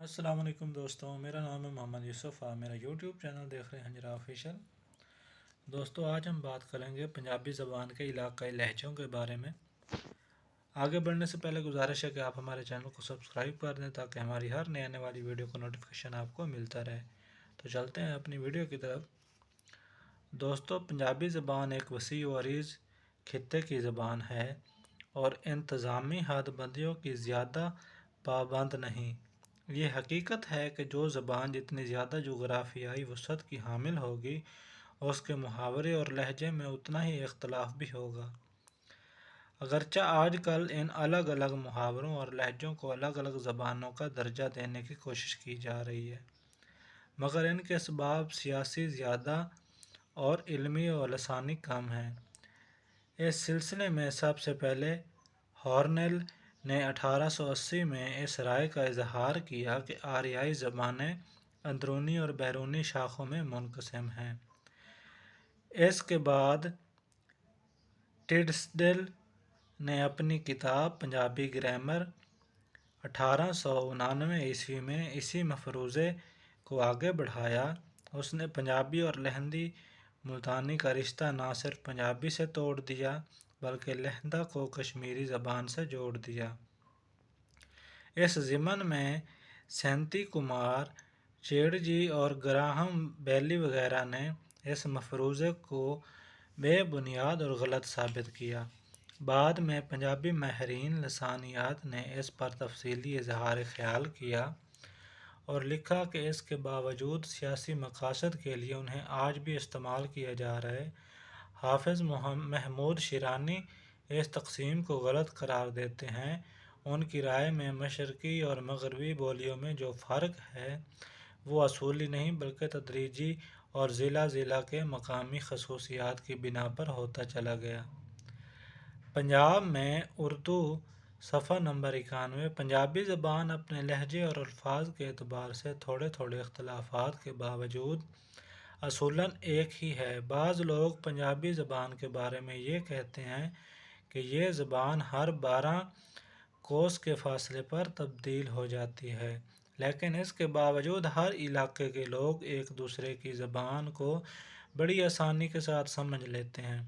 السلام علیکم دوستوں، میرا نام ہے محمد یوسف۔ آپ میرا یوٹیوب چینل دیکھ رہے ہیں ہنجرا آفیشل۔ دوستوں، آج ہم بات کریں گے پنجابی زبان کے علاقائی لہجوں کے بارے میں۔ آگے بڑھنے سے پہلے گزارش ہے کہ آپ ہمارے چینل کو سبسکرائب کر دیں تاکہ ہماری ہر نئی آنے والی ویڈیو کا نوٹیفیکیشن آپ کو ملتا رہے۔ تو چلتے ہیں اپنی ویڈیو کی طرف۔ دوستوں، پنجابی زبان ایک وسیع و عریض خطے کی زبان ہے اور انتظامی حد بندیوں کی زیادہ پابند نہیں۔ یہ حقیقت ہے کہ جو زبان جتنی زیادہ جغرافیائی وسعت کی حامل ہوگی، اس کے محاورے اور لہجے میں اتنا ہی اختلاف بھی ہوگا۔ اگرچہ آج کل ان الگ الگ محاوروں اور لہجوں کو الگ الگ زبانوں کا درجہ دینے کی کوشش کی جا رہی ہے، مگر ان کے اسباب سیاسی زیادہ اور علمی و لسانی کم ہیں۔ اس سلسلے میں سب سے پہلے ہارنیل نے 1880 میں اس رائے کا اظہار کیا کہ آریائی زبانیں اندرونی اور بیرونی شاخوں میں منقسم ہیں۔ اس کے بعد ٹیڈسڈیل نے اپنی کتاب پنجابی گرامر 1899 میں اسی مفروضے کو آگے بڑھایا۔ اس نے پنجابی اور لہندی ملتانی کا رشتہ نہ صرف پنجابی سے توڑ دیا بلکہ لہندہ کو کشمیری زبان سے جوڑ دیا۔ اس ضمن میں سینتی کمار چیڑ اور گراہم بیلی وغیرہ نے اس مفروضے کو بے بنیاد اور غلط ثابت کیا۔ بعد میں پنجابی ماہرین لسانیات نے اس پر تفصیلی اظہار خیال کیا اور لکھا کہ اس کے باوجود سیاسی مقاصد کے لیے انہیں آج بھی استعمال کیا جا رہا ہے۔ حافظ محمود شیرانی اس تقسیم کو غلط قرار دیتے ہیں۔ ان کی رائے میں مشرقی اور مغربی بولیوں میں جو فرق ہے وہ اصولی نہیں بلکہ تدریجی اور ضلع ضلع کے مقامی خصوصیات کی بنا پر ہوتا چلا گیا۔ پنجاب میں اردو صفحہ نمبر 91۔ پنجابی زبان اپنے لہجے اور الفاظ کے اعتبار سے تھوڑے تھوڑے اختلافات کے باوجود اصولاً ایک ہی ہے۔ بعض لوگ پنجابی زبان کے بارے میں یہ کہتے ہیں کہ یہ زبان ہر 12 کوس کے فاصلے پر تبدیل ہو جاتی ہے، لیکن اس کے باوجود ہر علاقے کے لوگ ایک دوسرے کی زبان کو بڑی آسانی کے ساتھ سمجھ لیتے ہیں۔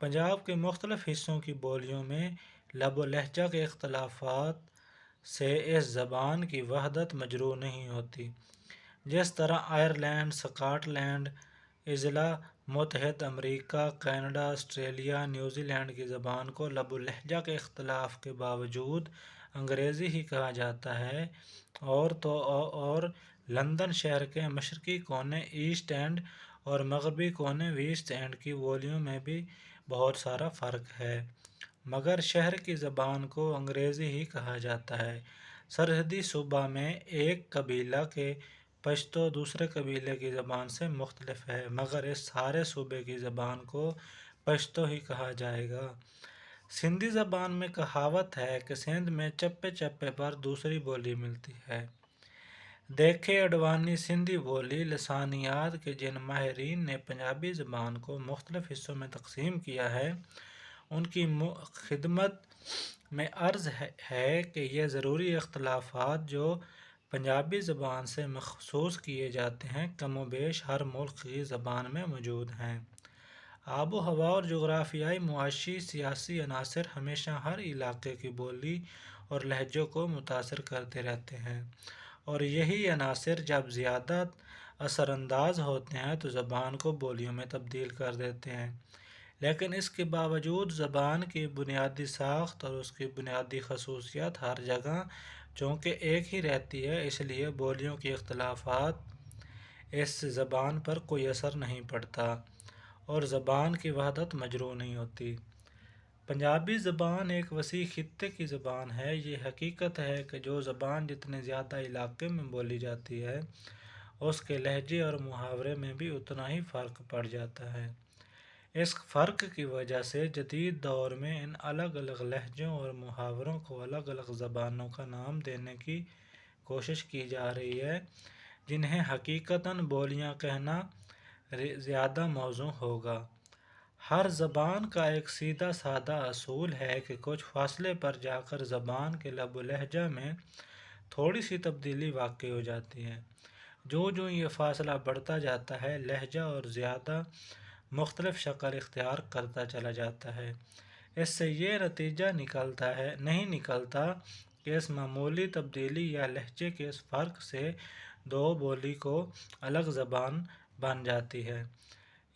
پنجاب کے مختلف حصوں کی بولیوں میں لب و لہجہ کے اختلافات سے اس زبان کی وحدت مجروح نہیں ہوتی۔ جس طرح آئرلینڈ، سکاٹ لینڈ، اضلاع متحدہ امریکہ، کینیڈا، آسٹریلیا، نیوزی لینڈ کی زبان کو لب و لہجہ کے اختلاف کے باوجود انگریزی ہی کہا جاتا ہے، اور لندن شہر کے مشرقی کونے ایسٹ اینڈ اور مغربی کونے ویسٹ اینڈ کی بولیوں میں بھی بہت سارا فرق ہے، مگر شہر کی زبان کو انگریزی ہی کہا جاتا ہے۔ سرحدی صوبہ میں ایک قبیلہ کے پشتو دوسرے قبیلے کی زبان سے مختلف ہے، مگر اس سارے صوبے کی زبان کو پشتو ہی کہا جائے گا۔ سندھی زبان میں کہاوت ہے کہ سندھ میں چپے چپے پر دوسری بولی ملتی ہے۔ دیکھے اڈوانی سندھی بولی لسانیات کے جن ماہرین نے پنجابی زبان کو مختلف حصوں میں تقسیم کیا ہے، ان کی خدمت میں عرض ہے کہ یہ ضروری اختلافات جو پنجابی زبان سے مخصوص کیے جاتے ہیں کم و بیش ہر ملک کی زبان میں موجود ہیں۔ آب و ہوا اور جغرافیائی، معاشی، سیاسی عناصر ہمیشہ ہر علاقے کی بولی اور لہجوں کو متاثر کرتے رہتے ہیں، اور یہی عناصر جب زیادہ اثر انداز ہوتے ہیں تو زبان کو بولیوں میں تبدیل کر دیتے ہیں۔ لیکن اس کے باوجود زبان کی بنیادی ساخت اور اس کی بنیادی خصوصیات ہر جگہ چونکہ ایک ہی رہتی ہے، اس لیے بولیوں کے اختلافات اس زبان پر کوئی اثر نہیں پڑتا اور زبان کی وحدت مجروح نہیں ہوتی۔ پنجابی زبان ایک وسیع خطے کی زبان ہے۔ یہ حقیقت ہے کہ جو زبان جتنے زیادہ علاقے میں بولی جاتی ہے، اس کے لہجے اور محاورے میں بھی اتنا ہی فرق پڑ جاتا ہے۔ اس فرق کی وجہ سے جدید دور میں ان الگ الگ لہجوں اور محاوروں کو الگ الگ زبانوں کا نام دینے کی کوشش کی جا رہی ہے، جنہیں حقیقتاً بولیاں کہنا زیادہ موزوں ہوگا۔ ہر زبان کا ایک سیدھا سادہ اصول ہے کہ کچھ فاصلے پر جا کر زبان کے لب و لہجہ میں تھوڑی سی تبدیلی واقع ہو جاتی ہے۔ جو یہ فاصلہ بڑھتا جاتا ہے، لہجہ اور زیادہ مختلف شکل اختیار کرتا چلا جاتا ہے۔ اس سے یہ نتیجہ نہیں نکلتا کہ اس معمولی تبدیلی یا لہجے کے اس فرق سے دو بولی کو الگ زبان بن جاتی ہے۔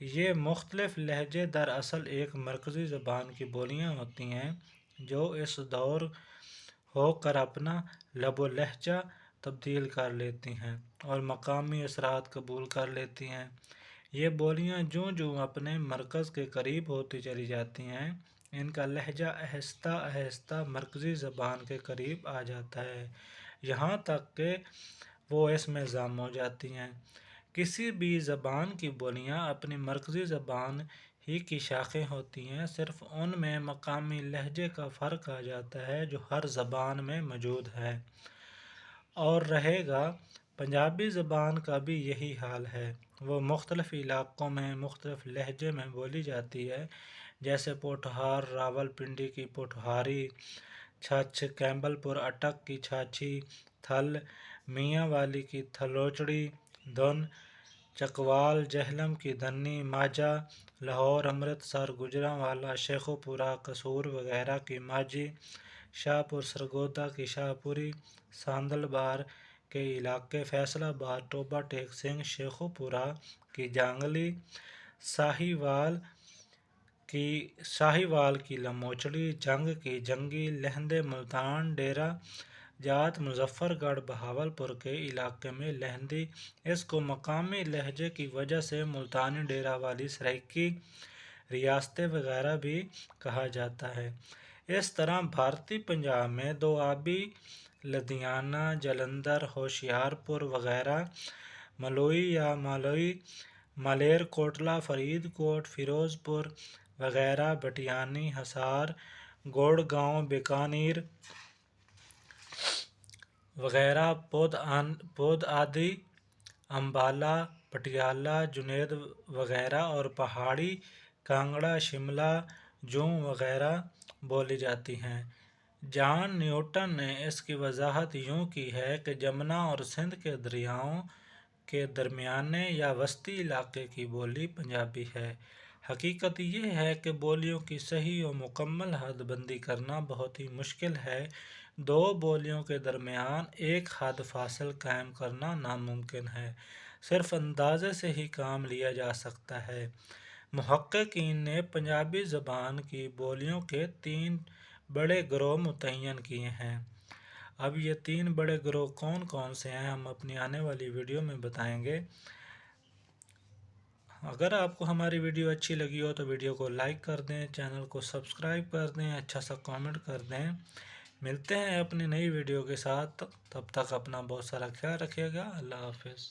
یہ مختلف لہجے دراصل ایک مرکزی زبان کی بولیاں ہوتی ہیں جو اس دور ہو کر اپنا لب و لہجہ تبدیل کر لیتی ہیں اور مقامی اثرات قبول کر لیتی ہیں۔ یہ بولیاں جوں اپنے مرکز کے قریب ہوتی چلی جاتی ہیں، ان کا لہجہ آہستہ آہستہ مرکزی زبان کے قریب آ جاتا ہے، یہاں تک کہ وہ اس میں ضم ہو جاتی ہیں۔ کسی بھی زبان کی بولیاں اپنی مرکزی زبان ہی کی شاخیں ہوتی ہیں، صرف ان میں مقامی لہجے کا فرق آ جاتا ہے جو ہر زبان میں موجود ہے اور رہے گا۔ پنجابی زبان کا بھی یہی حال ہے، وہ مختلف علاقوں میں مختلف لہجے میں بولی جاتی ہے، جیسے پوٹھوہار راولپنڈی کی پوٹھوہاری، چھچھ کیمبل پور اٹک کی چھاچھی، تھل میاں والی کی تھلوچڑی، دھن چکوال جہلم کی دھنی، ماجھا لاہور امرتسر گوجرانوالا شیخوپورہ قصور وغیرہ کی ماجھی، شاہپور سرگودا کی شاہپوری، ساندل بار کے علاقے فیصل آباد ٹوبہ ٹیک سنگھ شیخوپورہ کی جانگلی، شاہی وال کی لموچڑی، جنگ کی جنگی، لہندے ملتان ڈیرہ جات مظفر گڑھ بہاولپور کے علاقے میں لہندی، اس کو مقامی لہجے کی وجہ سے ملتانی ڈیرہ والی سرائکی ریاستیں وغیرہ بھی کہا جاتا ہے۔ اس طرح بھارتی پنجاب میں دوآبی لدھیانہ، جلندھر، ہوشیارپور وغیرہ، ملوئی یا مالوئی، مالیر کوٹلہ، فرید کوٹ، فیروز پور وغیرہ، بٹیانی، حصار، گوڑگاؤں، بیکانیر وغیرہ، پودآدی، امبالہ، پٹیالہ، جنید وغیرہ اور پہاڑی کانگڑا، شملہ، جوں وغیرہ بولی جاتی ہیں۔ جان نیوٹن نے اس کی وضاحت یوں کی ہے کہ جمنا اور سندھ کے دریاؤں کے درمیانے یا وسطی علاقے کی بولی پنجابی ہے۔ حقیقت یہ ہے کہ بولیوں کی صحیح و مکمل حد بندی کرنا بہت ہی مشکل ہے، دو بولیوں کے درمیان ایک حد فاصل قائم کرنا ناممکن ہے، صرف اندازے سے ہی کام لیا جا سکتا ہے۔ محققین نے پنجابی زبان کی بولیوں کے 3 بڑے گروہ متعین کیے ہیں۔ اب یہ 3 بڑے گروہ کون کون سے ہیں ہم اپنی آنے والی ویڈیو میں بتائیں گے۔ اگر آپ کو ہماری ویڈیو اچھی لگی ہو تو ویڈیو کو لائک کر دیں، چینل کو سبسکرائب کر دیں، اچھا سا کامنٹ کر دیں۔ ملتے ہیں اپنی نئی ویڈیو کے ساتھ، تب تک اپنا بہت سارا خیال رکھیے گا۔ اللہ حافظ۔